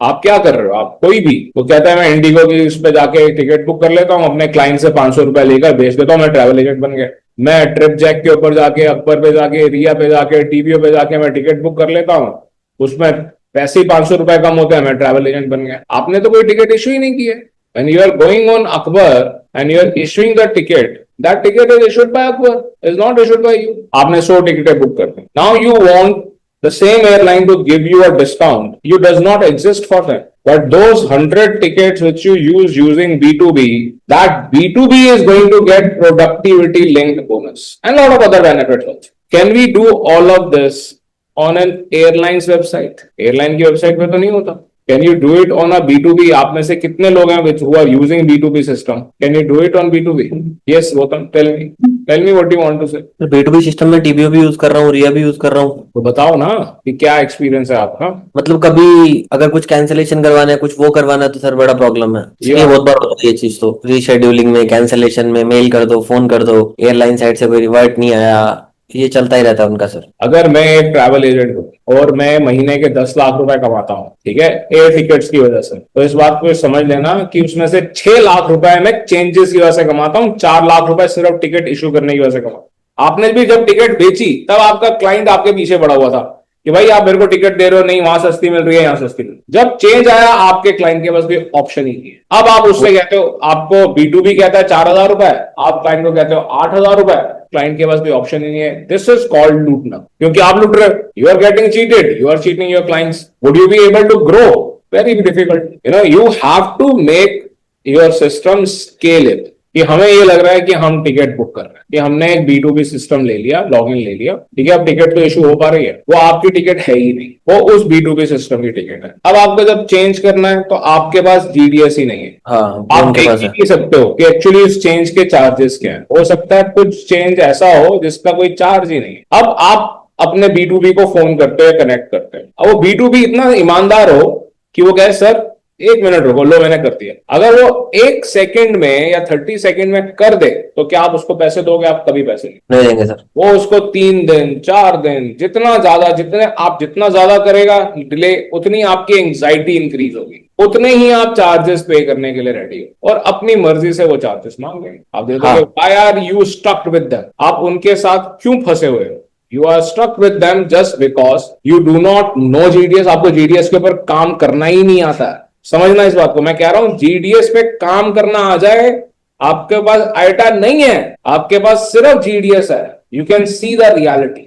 आप क्या कर रहे हो? आप कोई भी वो कहता है मैं इंडिगो की उस पर जाके टिकट बुक कर लेता हूँ, अपने क्लाइंट से 500 रुपए लेकर भेज देता हूँ, मैं ट्रैवल एजेंट बन गया। मैं ट्रिप जैक के ऊपर जाके, अकबर पे जाके, रिया पे जाके, टीवीओ पे जाके मैं टिकट बुक कर लेता हूँ, उसमें पैसे ही 500 रुपए कम होते हैं, मैं ट्रैवल एजेंट बन गया। आपने तो कोई टिकट इशू ही नहीं की है। When you are going on Akbar and you are issuing the ticket, that ticket is issued by Akbar, is not issued by you. आपने 100 टिकटें बुक कर दी, now you want the same airline to give you a discount. You does not exist for them. But those 100 tickets which you use using B2B, that B2B is going to get productivity linked bonus and a lot of other benefits also. Can we do all of this on an airline's website? Airline की website पे तो नहीं होता। Can you do it on a B2B? आप में से कितने लोग हैं which who are using B2B system? Can you do it on B2B? Yes, Gautam, tell me. Tell me what you want to say. B2B system में TBO भी use कर रहा हूँ, रिया भी यूज कर रहा हूँ। तो बताओ ना कि क्या एक्सपीरियंस है आपका। मतलब कभी अगर कुछ कैंसिलेशन करवाना है, कुछ वो करवाना है तो सर बड़ा प्रॉब्लम है। ये बहुत बार होती है ये चीज, तो रीशेड्यूलिंग में, कैंसिलेशन में मेल कर दो, फोन कर दो, एयरलाइन साइड से कोई रिवर्ट नहीं आया, ये चलता ही रहता है उनका सर। अगर मैं एक ट्रैवल एजेंट हूँ और मैं महीने के 10 लाख रुपए कमाता हूँ, ठीक है, एयर टिकट्स की वजह से, तो इस बात को समझ लेना कि उसमें से 6 लाख रुपए मैं चेंजेस की वजह से कमाता हूँ, 4 लाख रुपए सिर्फ टिकट इशू करने की वजह से कमाता हूँ। आपने भी जब टिकट बेची तब आपका क्लाइंट आपके पीछे पड़ा हुआ था कि भाई आप मेरे को टिकट दे रहे हो, नहीं वहां सस्ती मिल रही है, यहाँ सस्ती मिल रही है। जब चेंज आया आपके क्लाइंट के पास कोई ऑप्शन ही नहीं है। अब आप उससे कहते हो, आपको B2B कहता है 4,000 रुपए, आप क्लाइंट को कहते हो 8,000 रुपए, क्लाइंट के पास कोई ऑप्शन ही नहीं है। दिस इज कॉल्ड लूटना, क्योंकि आप लूट रहे हो। You are getting cheated, you are cheating your clients. Would you be able to grow? Very difficult. You have to make your system scalable. कि हमें ये लग रहा है कि हम टिकट बुक कर रहे हैं, कि हमने एक B2B सिस्टम ले लिया, लॉगिन ले लिया, ठीक है, अब टिकट तो इशू हो पा रही है, वो आपकी टिकट है ही नहीं, वो उस B2B सिस्टम की टिकट है। अब आपको जब चेंज करना है तो आपके पास GDS ही नहीं है। हाँ, आप उनके देख पास ही है। नहीं सकते हो कि एक्चुअली उस चेंज के चार्जेस क्या है। हो सकता है कुछ चेंज ऐसा हो जिसका कोई चार्ज ही नहीं है। अब आप अपने B2B को फोन करते हैं, कनेक्ट करते हैं, अब वो B2B इतना ईमानदार हो कि वो कहे सर 1 मिनट रुको, लो मैंने कर दिया। अगर वो 1 सेकंड में या 30 सेकंड में कर दे तो क्या आप उसको पैसे दोगे? आप कभी पैसे नहीं देंगे सर। वो उसको 3 दिन 4 दिन, जितना ज्यादा करेगा डिले, उतनी आपकी एंग्जाइटी इंक्रीज होगी, उतने ही आप चार्जेस पे करने के लिए रेडी हो, और अपनी मर्जी से वो चार्जेस मांगेंगे। आप दे दोगे। Why are you stuck with them? आप उनके साथ क्यों फंसे हुए हो? You are stuck with them just because you do not know GDS। आपको GDS के ऊपर काम करना ही नहीं आता है। समझना इस बात को, मैं कह रहा हूं GDS पे काम करना आ जाए, आपके पास आइटा नहीं है, आपके पास सिर्फ GDS है, you can see the reality.